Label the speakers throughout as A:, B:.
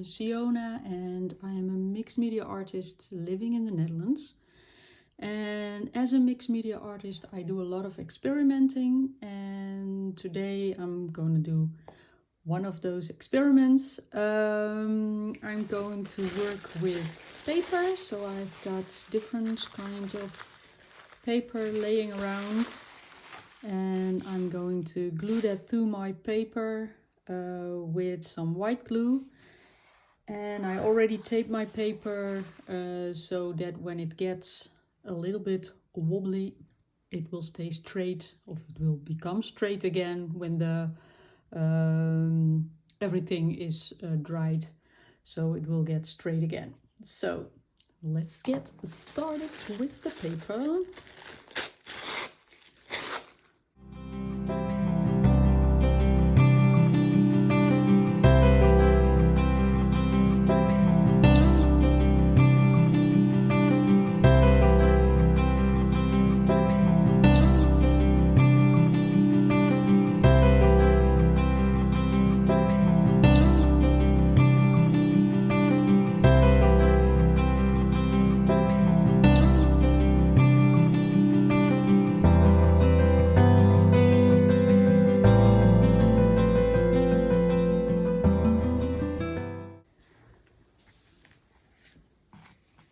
A: Siona and I am a mixed media artist living in the Netherlands. And as a mixed media artist, I do a lot of experimenting, and today I'm going to do one of those experiments. I'm going to work with paper, so I've got different kinds of paper laying around, and I'm going to glue that to my paper with some white glue. And I already taped my paper so that when it gets a little bit wobbly, it will stay straight, or it will become straight again when the everything is dried, so it will get straight again. So let's get started with the paper.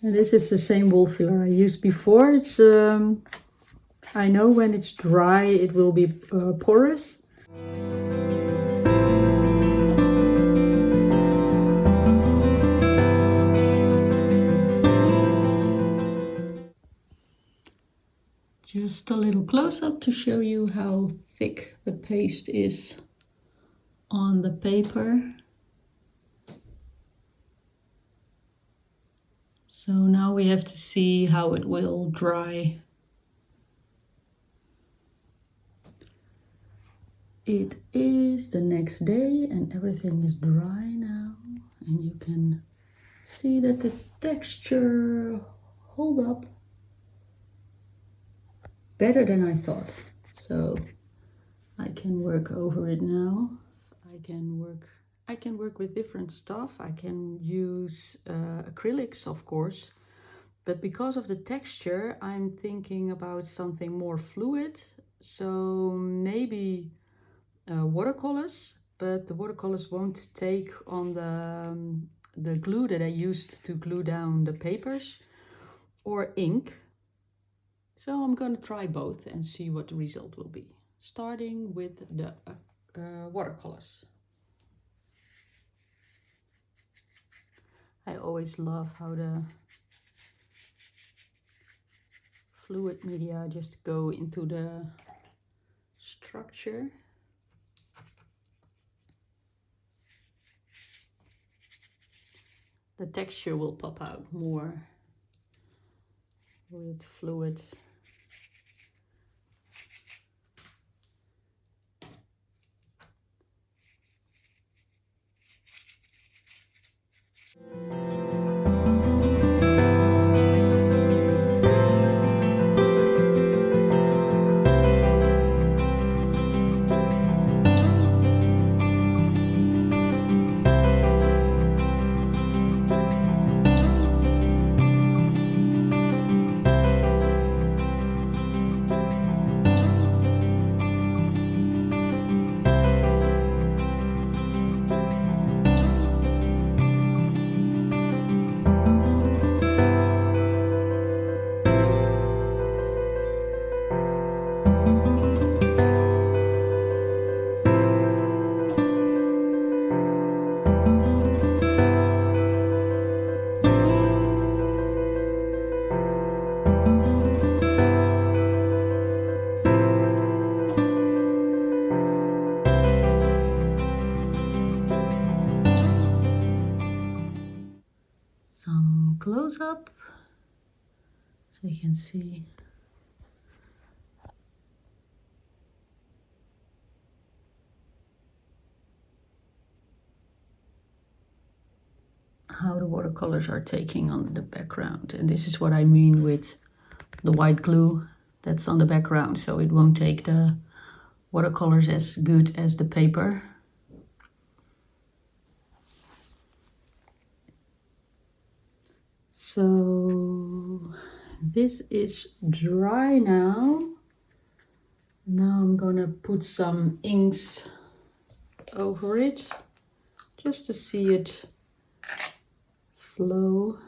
A: And this is the same wool filler I used before. It's I know when it's dry it will be porous. Just a little close-up to show you how thick the paste is on the paper. So now we have to see how it will dry. It is the next day and everything is dry now, and you can see that the texture hold up better than I thought. So I can work over it now. I can work with different stuff. I can use acrylics, of course, but because of the texture, I'm thinking about something more fluid. So maybe watercolors, but the watercolors won't take on the glue that I used to glue down the papers, or ink. So I'm going to try both and see what the result will be, starting with the watercolors. I always love how the fluid media just go into the structure. The texture will pop out more with fluid. Some close-up so you can see how the watercolors are taking on the background. And this is what I mean with the white glue that's on the background, so it won't take the watercolors as good as the paper. So this is dry now. Now I'm gonna put some inks over it just to see it flow.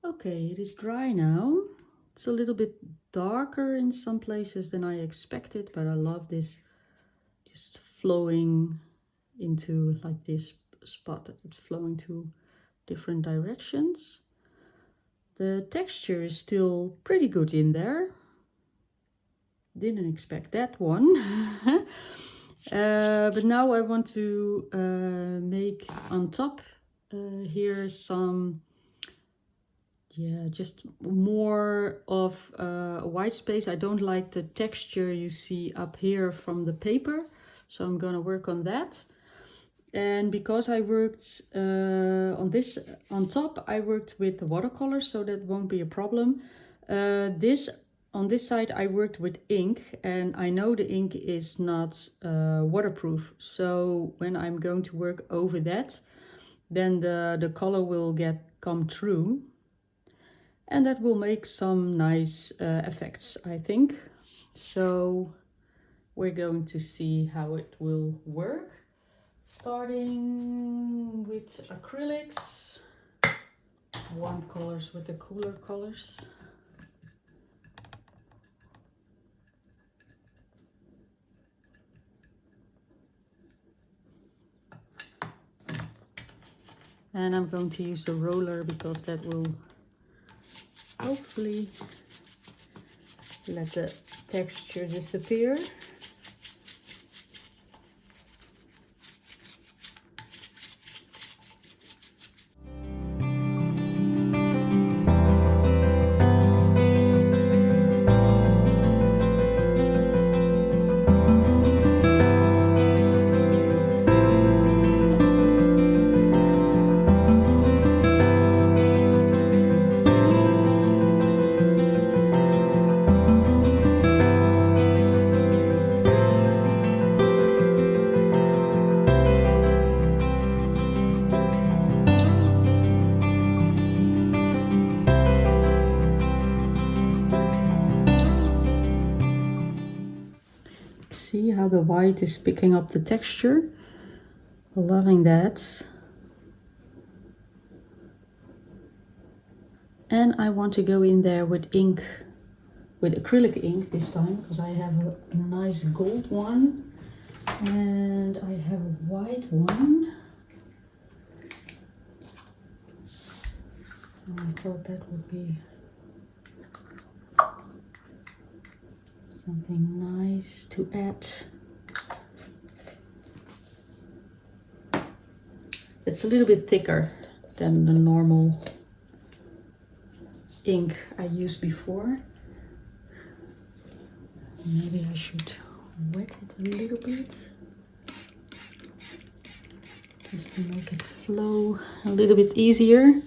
A: Okay, it is dry now. It's a little bit darker in some places than I expected, but I love this just flowing into like this spot that it's flowing to different directions. The texture is still pretty good in there. Didn't expect that one. But now I want to make on top here some, yeah, just more of white space. I don't like the texture you see up here from the paper, so I'm gonna work on that. And because I worked on this on top, I worked with the watercolor, so that won't be a problem. On this side I worked with ink, and I know the ink is not waterproof, so when I'm going to work over that, then the color will come through, and that will make some nice effects, I think. So we're going to see how it will work. Starting with acrylics, warm colors with the cooler colors. And I'm going to use the roller because that will hopefully let the texture disappear. how the white is picking up the texture. Loving that. And I want to go in there with ink, with acrylic ink this time, because I have a nice gold one and I have a white one. And I thought that would be something nice to add. It's a little bit thicker than the normal ink I used before. Maybe I should wet it a little bit just to make it flow a little bit easier.